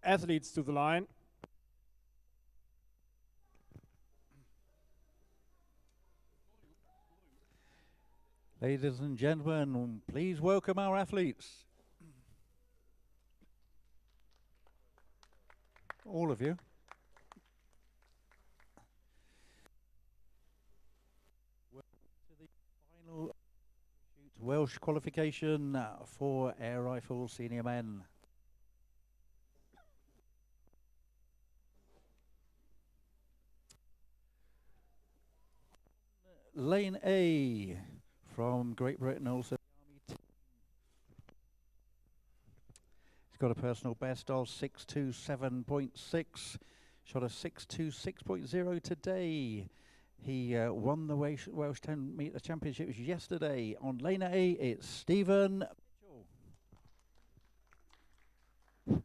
athletes to the line. Ladies and gentlemen, please welcome our athletes. All of you. Welcome to the final Welsh qualification for air rifle senior men. Lane A from Great Britain, also the Army team. He's got a personal best of 627.6, shot a 626.0 today. He won the Welsh 10 metre championships yesterday. On lane A, it's Stephen Mitchell.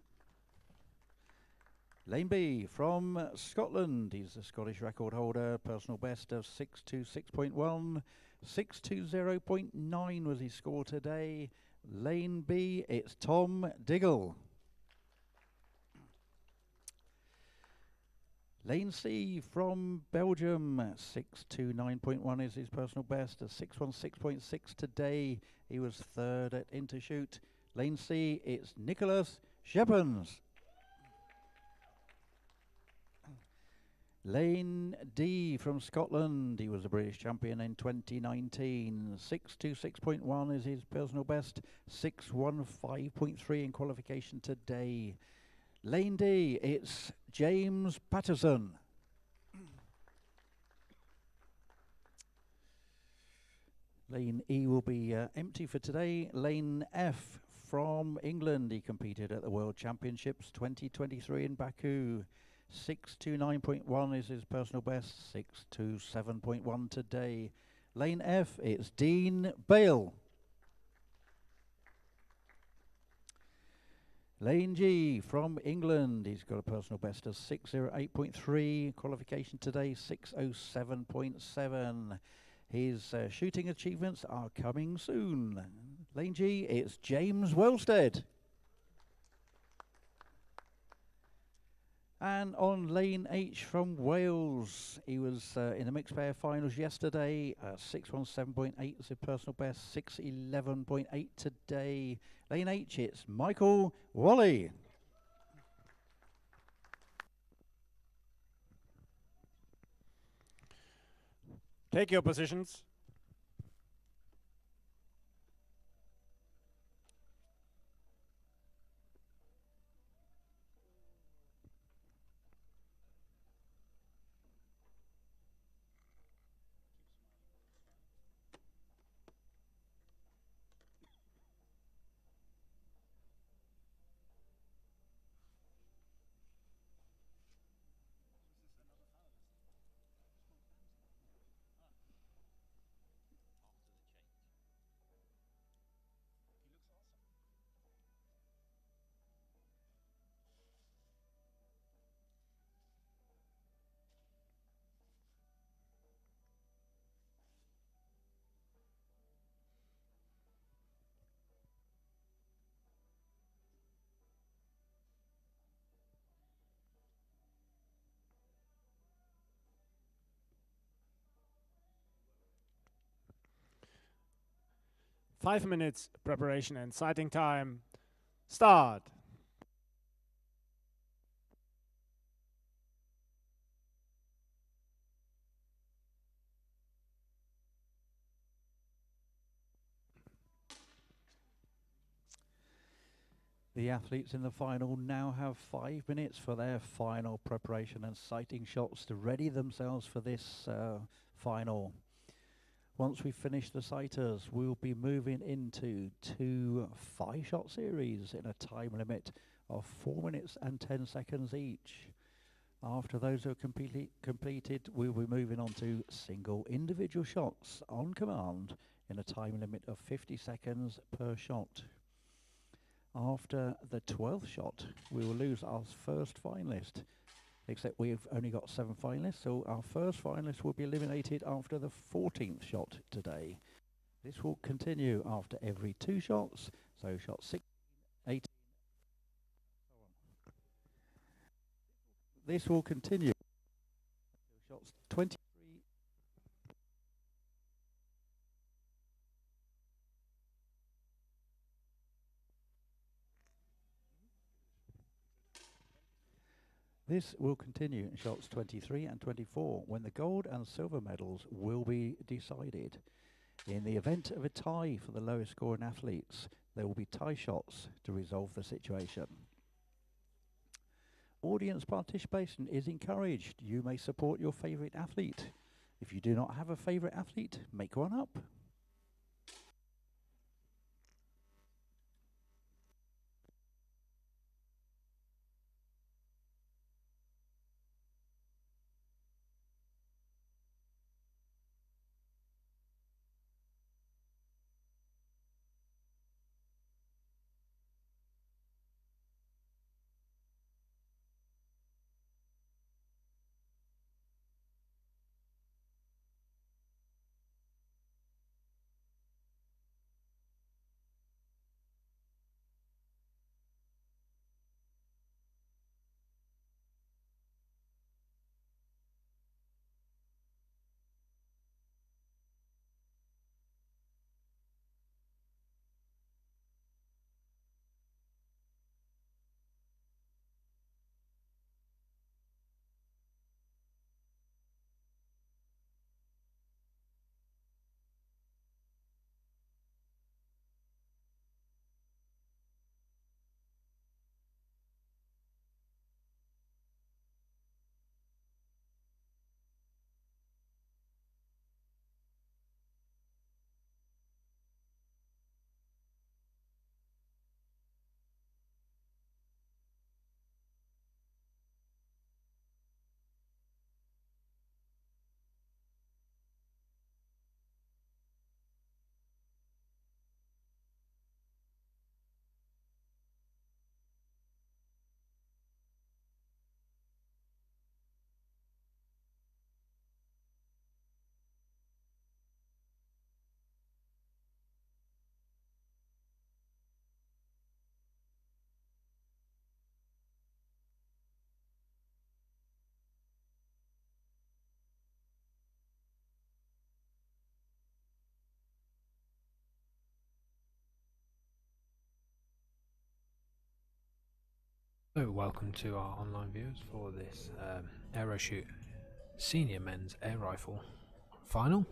Lane B from Scotland. He's the Scottish record holder. Personal best of 626.1. 620.9 was his score today. Lane B, it's Tom Diggle. Lane C from Belgium, 629.1 is his personal best, a 616.6 today. He was third at Intershoot. Lane C, it's Nicholas Shepens. Lane D from Scotland, he was a British champion in 2019. 626.1 is his personal best, 615.3 in qualification today. Lane D, it's James Patterson. Lane E will be empty for today. Lane F from England, he competed at the World Championships 2023 in Baku. 629.1 is his personal best, 627.1 today. Lane F, it's Dean Bale. Lane G from England, he's got a personal best of 608.3, qualification today 607.7. His shooting achievements are coming soon. Lane G, it's James Wellstead. And on lane H from Wales, he was in the mixed pair finals yesterday. 617.8 is his personal best, 611.8 today. Lane H, it's Michael Wally. Take your positions. Five minutes preparation and sighting time. Start. The athletes in the final now have 5 minutes for their final preparation and sighting shots to ready themselves for this final. Once we finish the sighters, we'll be moving into 2 5-shot series in a time limit of 4 minutes and 10 seconds each. After those are completed, we'll be moving on to single individual shots on command in a time limit of 50 seconds per shot. After the 12th shot, we will lose our first finalist, except we've only got 7 finalists, so our first finalist will be eliminated after the 14th shot today. This will continue after every 2 shots, so shot 16, 18, so on. This will continue. Shots 23. This will continue in shots 23 and 24 when the gold and silver medals will be decided. In the event of a tie for the lowest scoring athletes, there will be tie shots to resolve the situation. Audience participation is encouraged. You may support your favourite athlete. If you do not have a favourite athlete, make one up. So welcome to our online viewers for this Airoshoot Senior Men's Air Rifle Final.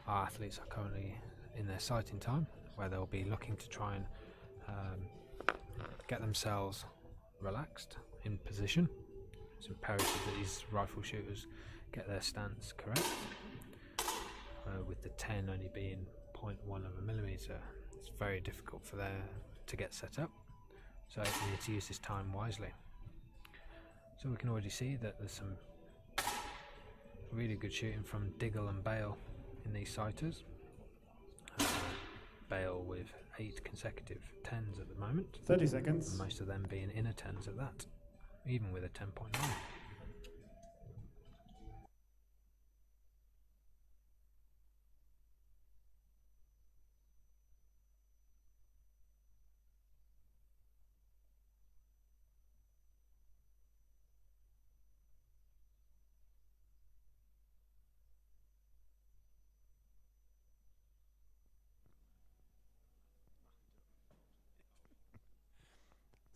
Our athletes are currently in their sighting time, where they'll be looking to try and get themselves relaxed in position. It's imperative that these rifle shooters get their stance correct, with the 10 only being 0.1 of a millimetre. It's very difficult for them to get set up. So you need to use this time wisely. So we can already see that there's some really good shooting from Diggle and Bale in these sighters. Bale with 8 consecutive 10s at the moment. 30 seconds. And most of them being inner 10s at that, even with a 10.9.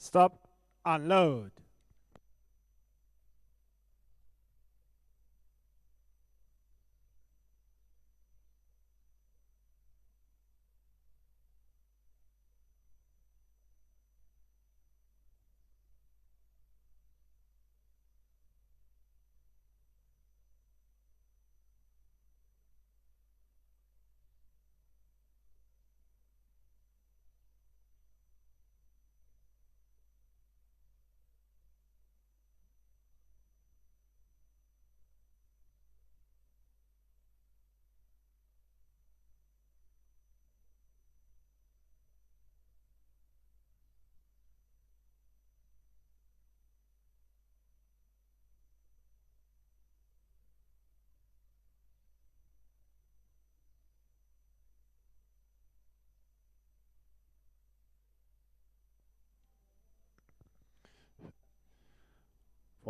Stop. Unload.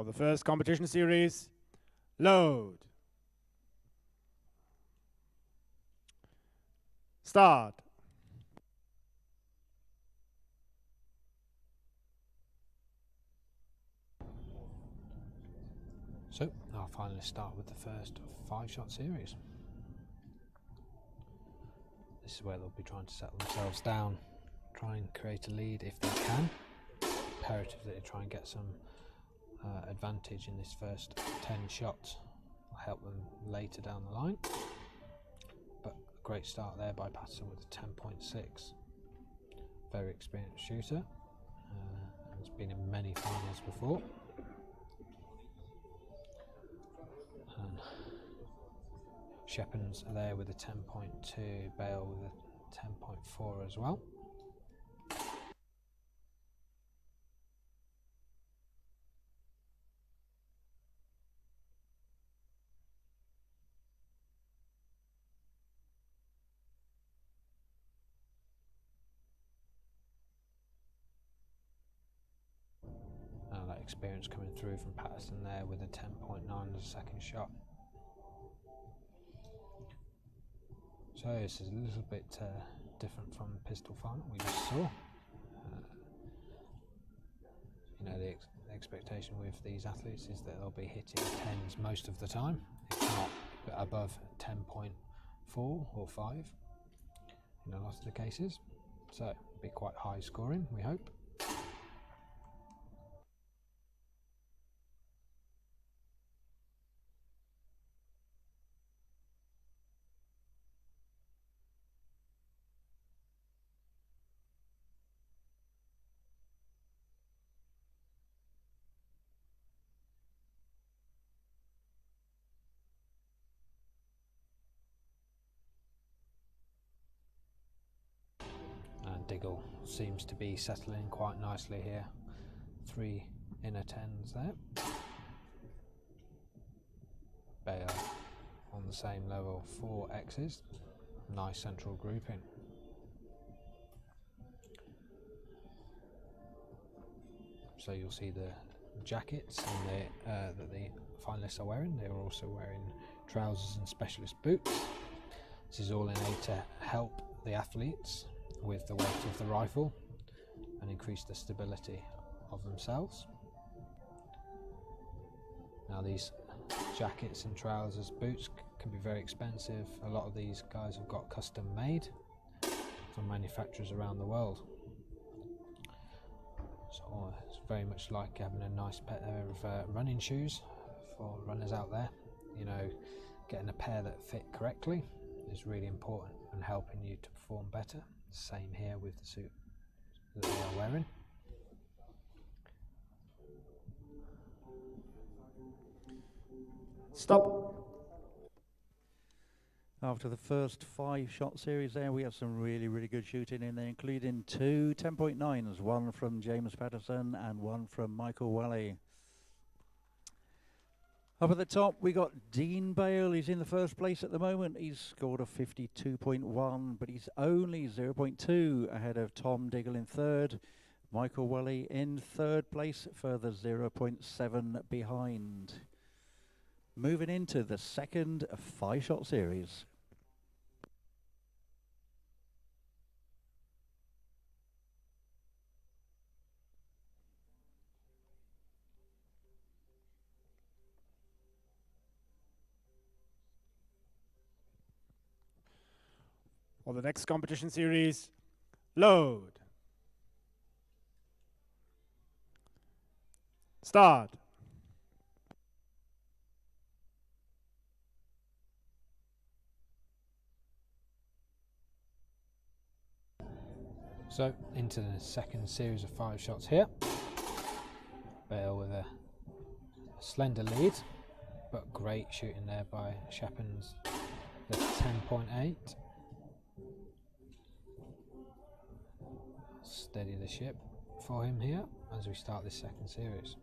For the first competition series, load. Start. So our finalists start with the first 5-shot series. This is where they'll be trying to settle themselves down, try and create a lead if they can. Imperative that they try and get some advantage in this first 10 shots. Will help them later down the line. But a great start there by Patterson with a 10.6. Very experienced shooter. Has been in many finals before. And Sheppen's there with a 10.2, Bale with a 10.4 as well. Now that experience coming through from Patterson there with a 10.9 as a second shot. So this is a little bit different from the pistol final we just saw. You know, the expectation with these athletes is that they'll be hitting 10s most of the time, if not above 10.4 or 5 in a lot of the cases. So it'll be quite high scoring, we hope. Diggle seems to be settling quite nicely here. 3 inner 10s there. Bale on the same level, 4 X's. Nice central grouping. So you'll see the jackets that the finalists are wearing. They are also wearing trousers and specialist boots. This is all in aid to help the athletes with the weight of the rifle and increase the stability of themselves. Now these jackets and trousers, boots can be very expensive. A lot of these guys have got custom made from manufacturers around the world. So it's very much like having a nice pair of running shoes for runners out there. You know, getting a pair that fit correctly is really important and helping you to perform better. Same here with the suit that they are wearing. Stop. After the first 5-shot series there, we have some really good shooting in there, including 2 10.9s, one from James Patterson and one from Michael Wally. Up at the top, we got Dean Bale. He's in the first place at the moment. He's scored a 52.1, but he's only 0.2 ahead of Tom Diggle in third. Michael Wally in third place, further 0.7 behind. Moving into the second 5-shot series. For the next competition series, load. Start. So into the second series of 5 shots here. Bale with a slender lead, but great shooting there by Sheppen's, the 10.8. Steady the ship for him here as we start this second series.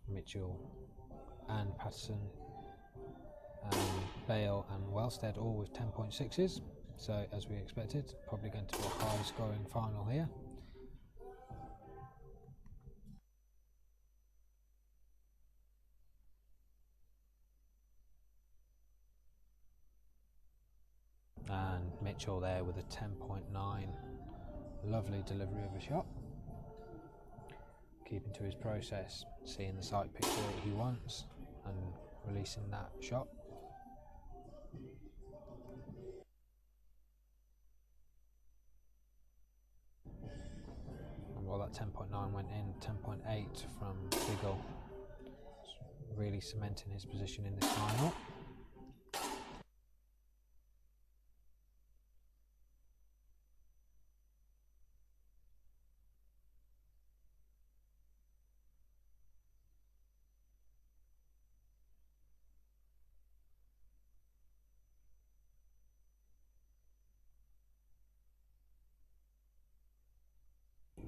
Mitchell and Patterson and Bale and Wellstead all with 10.6s, so as we expected, probably going to be a high scoring final here. And Mitchell there with a 10.9. Lovely delivery of a shot. Keeping to his process, seeing the sight picture that he wants and releasing that shot. And while that 10.9 went in, 10.8 from Diggle, really cementing his position in this final.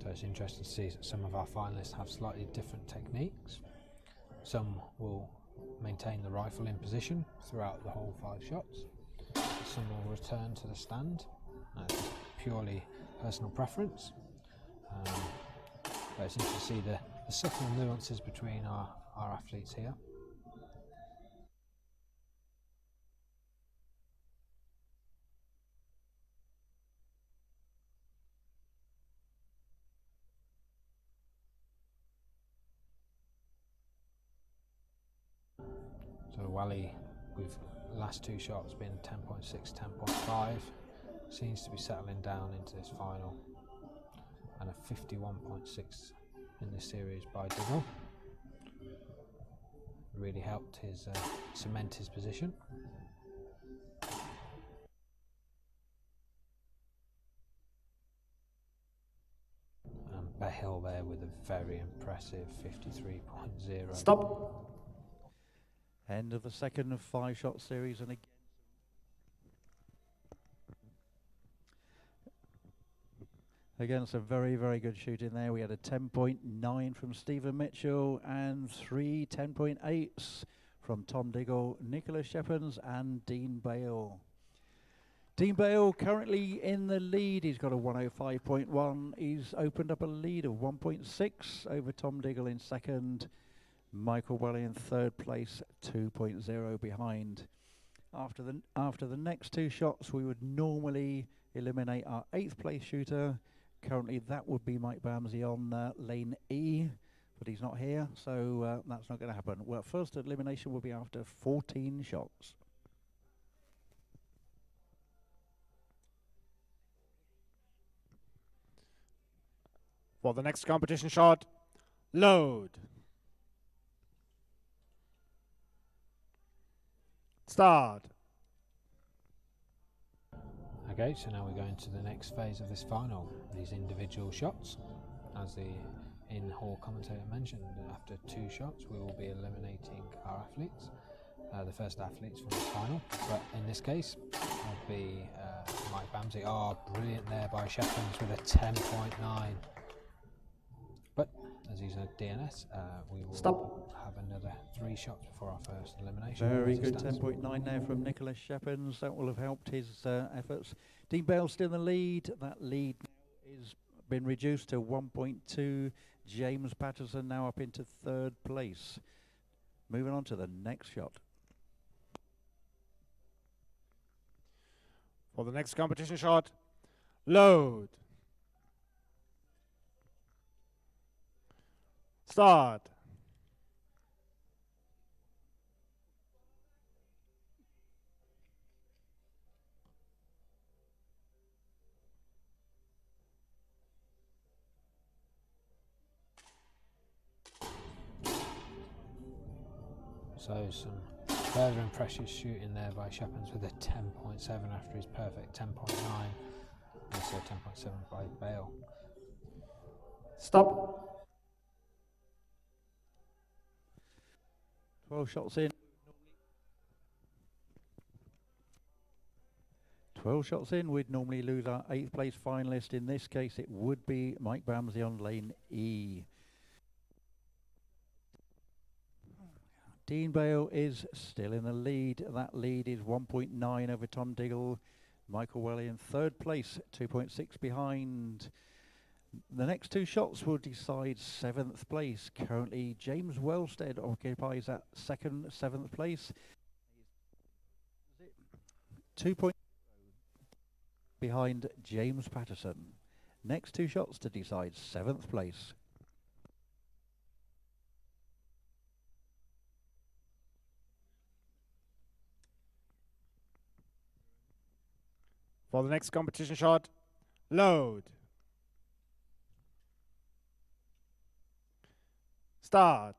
So it's interesting to see that some of our finalists have slightly different techniques. Some will maintain the rifle in position throughout the whole 5 shots. Some will return to the stand. That's purely personal preference. But it's interesting to see the subtle nuances between our athletes here. So Wally, with last 2 shots been 10.6, 10.5, seems to be settling down into this final, and a 51.6 in this series by Diggle. Really helped his cement his position. And Behill there with a very impressive 53.0. Stop. End of the second 5-shot series, and again some very, very good shooting there. We had a 10.9 from Stephen Mitchell and 3 10.8s from Tom Diggle, Nicholas Shepherds and Dean Bale. Dean Bale currently in the lead. He's got a 105.1. He's opened up a lead of 1.6 over Tom Diggle in second. Michael Welly in third place, 2.0 behind. After the next 2 shots, we would normally eliminate our 8th place shooter. Currently, that would be Mike Bamsey on lane E, but he's not here, so that's not going to happen. Well, first elimination will be after 14 shots. For the next competition shot, load. Start. Okay, so now we're going to the next phase of this final, these individual shots. As the in-hall commentator mentioned, after 2 shots we will be eliminating our athletes, the first athletes from this final. But in this case, it'll be Mike Bamsey. Oh, brilliant there by Shepherds with a 10.9. But as he's a DNS, we will have another 3 shots before our first elimination. Very good 10.9 there from Nicholas Shepherds. That will have helped his efforts. Dean Bale still in the lead. That lead now is been reduced to 1.2. James Patterson now up into 3rd place. Moving on to the next shot. For the next competition shot, load. Start. So some further impressive shooting there by Shepherds with a 10.7 after his perfect 10.9. Also 10.7 by Bale. Stop. 12 shots in. 12 shots in, we'd normally lose our 8th place finalist. In this case, it would be Mike Bamsey on lane E. Dean Bale is still in the lead. That lead is 1.9 over Tom Diggle. Michael Welly in 3rd place, 2.6 behind. The next 2 shots will decide 7th place. Currently, James Wellstead occupies that 2nd, 7th place. 2. behind James Patterson. Next 2 shots to decide 7th place. For the next competition shot, load. Start.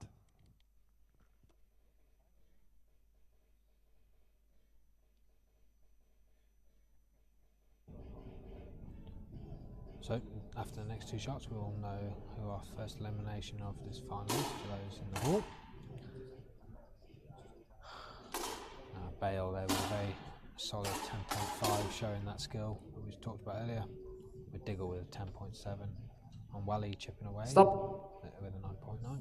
So after the next 2 shots, we will know who our first elimination of this final is for those in the hall. Bale there with a very solid 10.5, showing that skill that we talked about earlier. With Diggle with a 10.7, and Wally chipping away Stop. with a 9.9.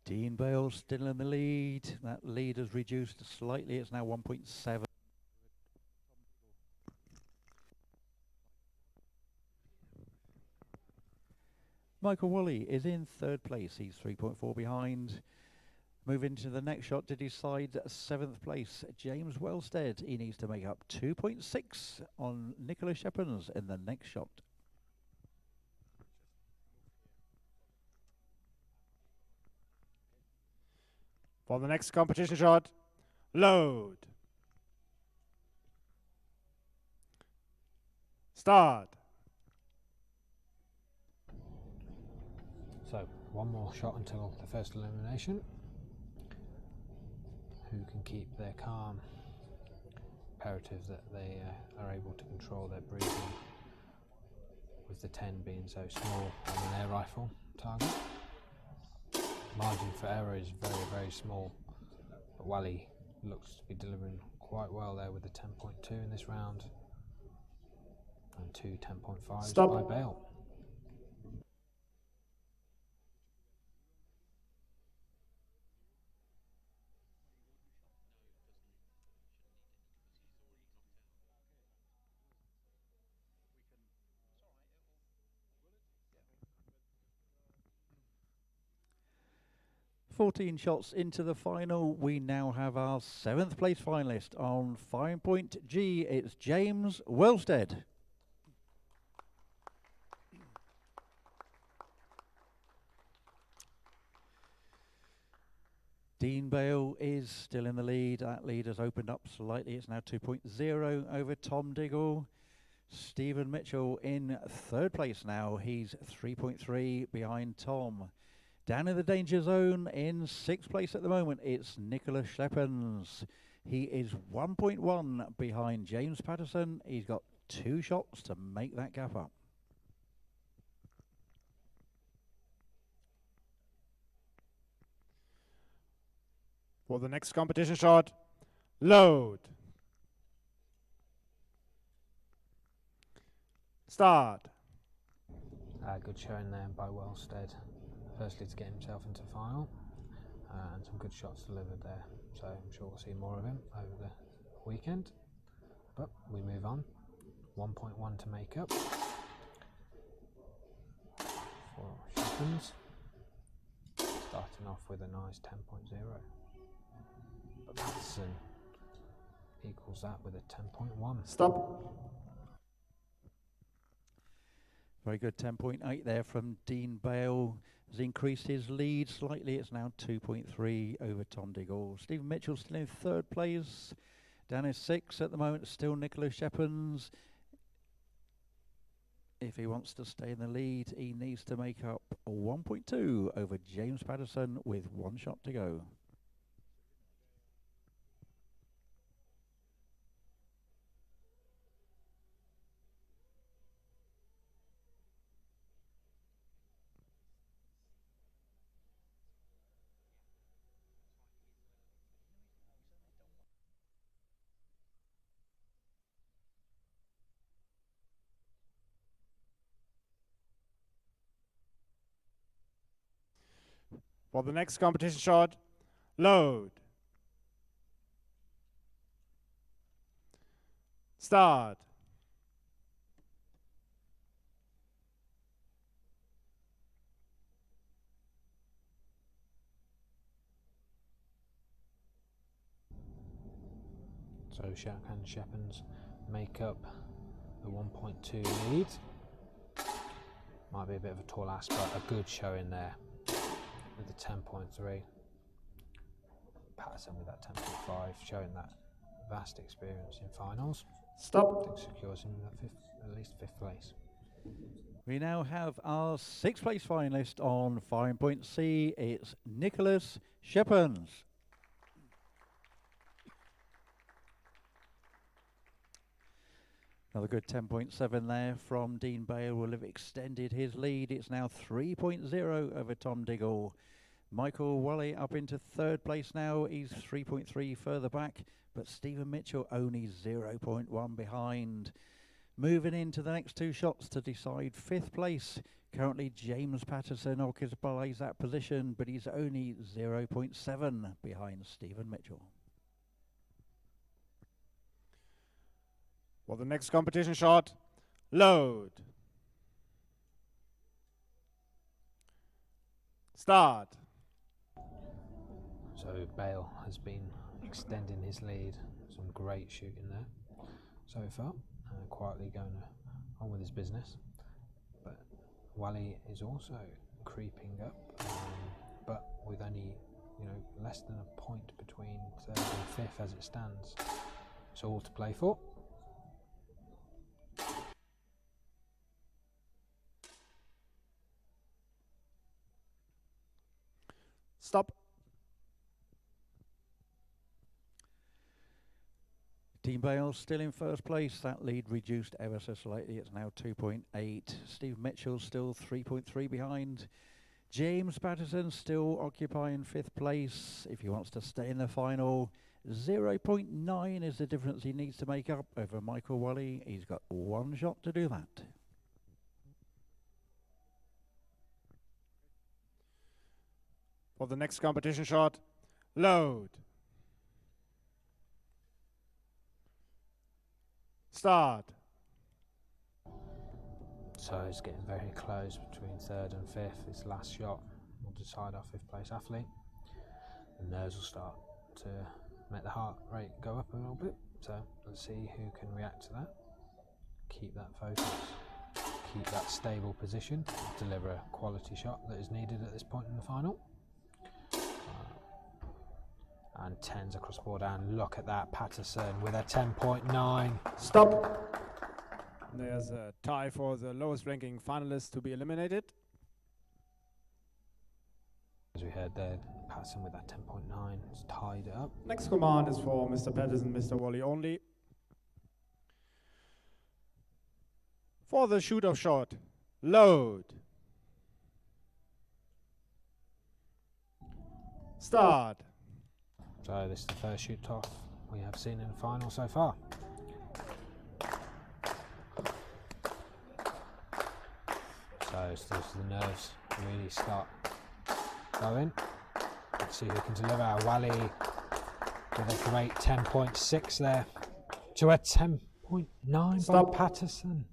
Dean Bale still in the lead. That lead has reduced slightly. It's now 1.7. Michael Wally is in 3rd place. He's 3.4 behind. Moving to the next shot to decide 7th place. James Wellstead. He needs to make up 2.6 on Nicholas Shepens in the next shot. For the next competition shot, load. Start. So one more shot until the first elimination. Who can keep their calm? Imperative that they are able to control their breathing, with the 10 being so small on an air rifle target. Margin for error is very, very small, but Wally looks to be delivering quite well there with the 10.2 in this round, and 2 10.5s by Bale. $14 shots into the final. We now have our 7th place finalist on 5-point G. It's James Wellstead. Dean Bale is still in the lead. That lead has opened up slightly. It's now 2.0 over Tom Diggle. Stephen Mitchell in 3rd place now. He's 3.3 behind Tom. Down in the danger zone in 6th place at the moment, it's Nicholas Schleppens. He is 1.1 behind James Patterson. He's got 2 shots to make that gap up. For the next competition shot, load. Start. Good showing there by Wellstead. Firstly to get himself into final, and some good shots delivered there. So I'm sure we'll see more of him over the weekend. But we move on. 1.1 to make up for Shepens. Starting off with a nice 10.0. But Patterson equals that with a 10.1. Stop. Very good 10.8 there from Dean Bale. Has increased his lead slightly. It's now 2.3 over Tom Diggle. Stephen Mitchell still in 3rd place. Down in 6th at the moment, still Nicholas Shepens. If he wants to stay in the lead, he needs to make up 1.2 over James Patterson with 1 shot to go. For the next competition shot, load. Start. So Shaq and Shepens make up the 1.2 lead. Might be a bit of a tall ask, but a good showing there with the 10.3. Patterson with that 10.5, showing that vast experience in finals. Stop. I think secures him at least fifth place. We now have our 6th place finalist on 5.C. It's Nicholas Shepens. Another good 10.7 there from Dean Bale will have extended his lead. It's now 3.0 over Tom Diggle. Michael Wally up into 3rd place now. He's 3.3 further back, but Stephen Mitchell only 0.1 behind. Moving into the next 2 shots to decide 5th place. Currently James Patterson occupies that position, but he's only 0.7 behind Stephen Mitchell. For the next competition shot, load. Start. So Bale has been extending his lead. Some great shooting there so far. Quietly going on with his business. But Wally is also creeping up, but with only less than a point between 3rd and 5th as it stands. So all to play for. Stop. Team Bale still in 1st place. That lead reduced ever so slightly. It's now 2.8. Steve Mitchell still 3.3 behind. James Patterson still occupying 5th place. If he wants to stay in the final, 0.9 is the difference he needs to make up over Michael Wally. He's got 1 shot to do that. For the next competition shot, load. Start. So it's getting very close between 3rd and 5th. His last shot will decide our 5th place athlete. The nerves will start to make the heart rate go up a little bit. So let's see who can react to that. Keep that focus, keep that stable position, deliver a quality shot that is needed at this point in the final. And 10s across the board, and look at that, Patterson with a 10.9. Stop. There's a tie for the lowest ranking finalist to be eliminated. As we heard there, Patterson with that 10.9 has tied it up. Next command is for Mr. Patterson, Mr. Wally only. For the shoot-off shot, load. Start. So this is the first shoot-off we have seen in the final so far. So it's just the nerves really start going. Let's see who can deliver. Wally with a great 10.6 there to a 10.9 by Patterson.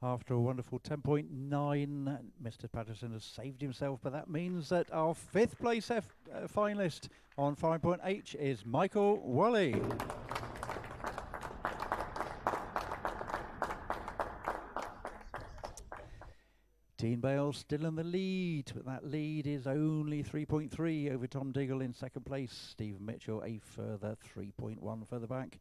After a wonderful 10.9, Mr. Patterson has saved himself, but that means that our 5th place finalist on 5.H is Michael Wally. Dean Bale still in the lead, but that lead is only 3.3 over Tom Diggle in 2nd place. Steve Mitchell a further 3.1 further back.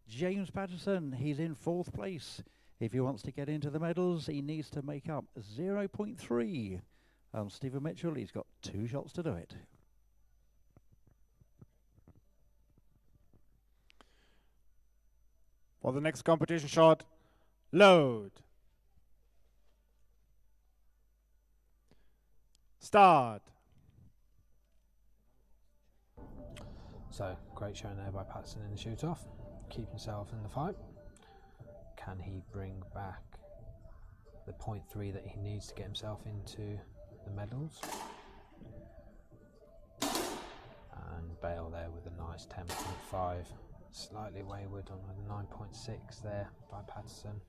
James Patterson, he's in 4th place. If he wants to get into the medals, he needs to make up 0.3. Stephen Mitchell, he's got 2 shots to do it. For the next competition shot, load. Start. So great showing there by Patterson in the shoot-off. Keep himself in the fight. Can he bring back the 0.3 that he needs to get himself into the medals? And Bale there with a nice 10.5. Slightly wayward on the 9.6 there by Patterson.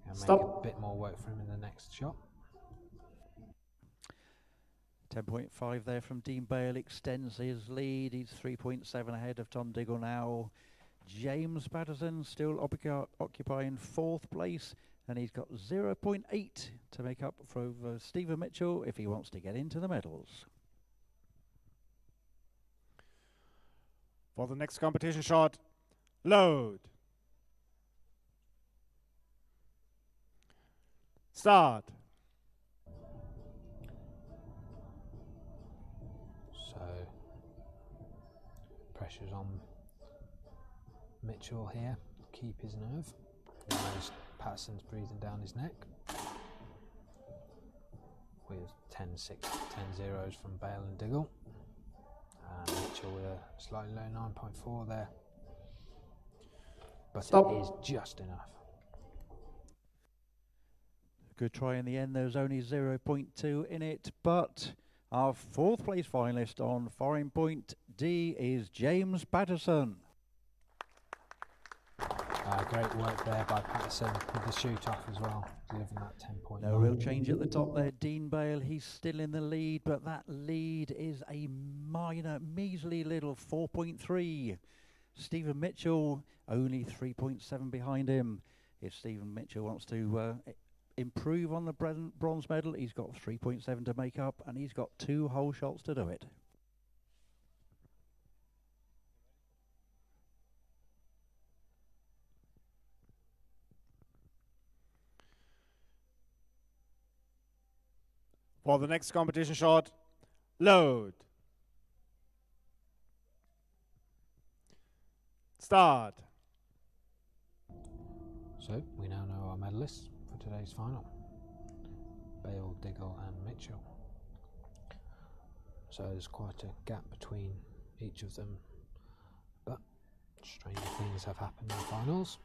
And make a bit more work for him in the next shot. 10.5 there from Dean Bale extends his lead. He's 3.7 ahead of Tom Diggle now. James Patterson still occupying 4th place, and he's got 0.8 to make up for Stephen Mitchell if he wants to get into the medals. For the next competition shot, load. Start. So pressure's on Mitchell here. Keep his nerve. He knows Patterson's breathing down his neck. With 10-6, 10-0s from Bale and Diggle. And Mitchell with a slightly low 9.4 there. But Stop. It is just enough. Good try in the end. There's only 0.2 in it, but our 4th place finalist on foreign point D is James Patterson. Great work there by Patterson with the shoot off as well, delivering that 10.9. No real change at the top there. Dean Bale, he's still in the lead, but that lead is a minor, measly little 4.3. Stephen Mitchell only 3.7 behind him. If Stephen Mitchell wants to improve on the bronze medal, he's got 3.7 to make up, and he's got 2 whole shots to do it. For the next competition shot, load. Start. So we now know our medalists for today's final. Bale, Diggle and Mitchell. So there's quite a gap between each of them, but stranger things have happened in the finals.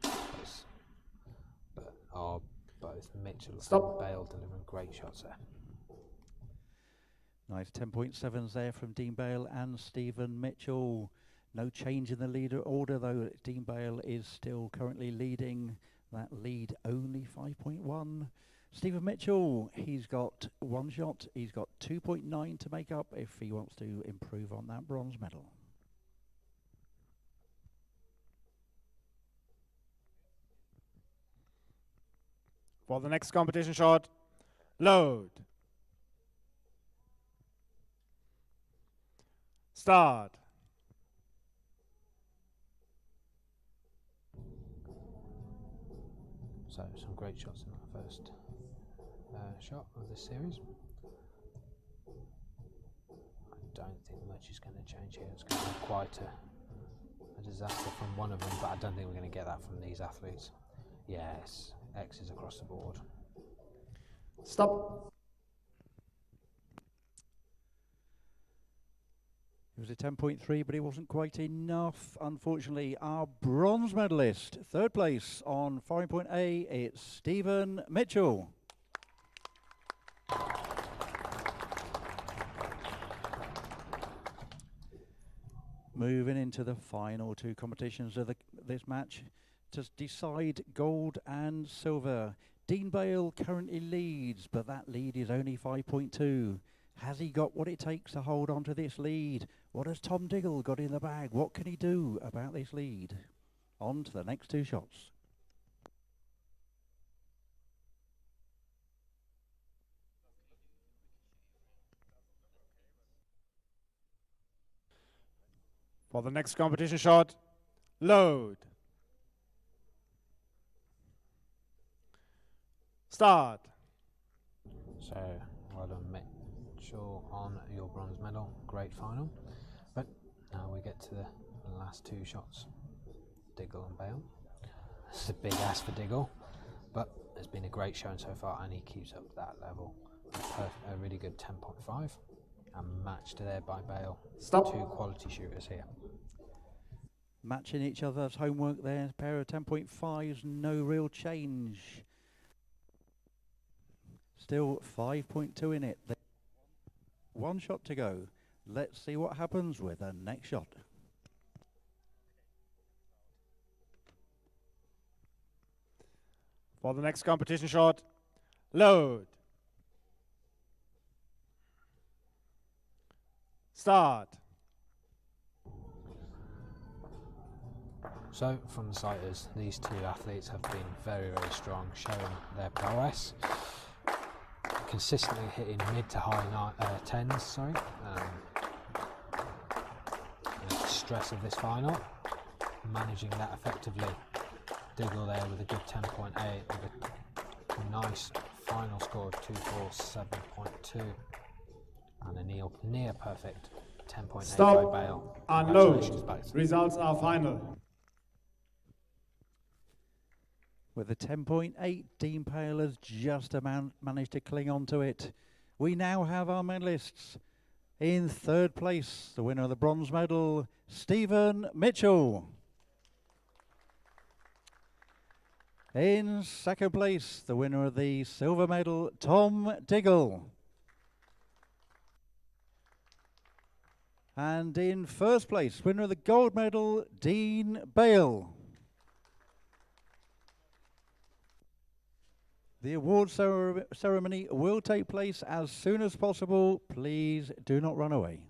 But are both Mitchell and Bale delivering great shots there. Nice 10.7s there from Dean Bale and Stephen Mitchell. No change in the leader order though. Dean Bale is still currently leading. That lead only 5.1. Stephen Mitchell, he's got 1 shot. He's got 2.9 to make up if he wants to improve on that bronze medal. For the next competition shot, load. Start. So some great shots in that first shot of this series. I don't think much is going to change here. It's going to be quite a disaster from one of them, but I don't think we're going to get that from these athletes. Yes, X's across the board. Stop. It was a 10.3, but it wasn't quite enough. Unfortunately, our bronze medalist, 3rd place on foreign point A, it's Stephen Mitchell. Moving into the final 2 competitions of this match to decide gold and silver. Dean Bale currently leads, but that lead is only 5.2. Has he got what it takes to hold on to this lead? What has Tom Diggle got in the bag? What can he do about this lead? On to the next 2 shots. For the next competition shot, load. Start. So well done Mitchell on your bronze medal. Great final. But now we get to the last 2 shots. Diggle and Bale. This is a big ask for Diggle, but it's been a great showing so far and he keeps up that level. A really good 10.5 and matched there by Bale. Stop. 2 quality shooters here. Matching each other's homework there. A pair of 10.5s, no real change. Still 5.2 in it. 1 shot to go. Let's see what happens with the next shot. For the next competition shot, load. Start. So, from the sighters, these two athletes have been very, very strong, showing their prowess. Consistently hitting mid to high 10s, sorry. The stress of this final, managing that effectively. Diggle there with a good 10.8, with a nice final score of 247.2, and a near perfect 10.8 Stop. by Bale. Unload. Results are final. With a 10.8, Dean Pale has just managed to cling on to it. We now have our medalists. In third place, the winner of the bronze medal, Stephen Mitchell. In second place, the winner of the silver medal, Tom Diggle. And in first place, winner of the gold medal, Dean Bale. The award ceremony will take place as soon as possible. Please do not run away.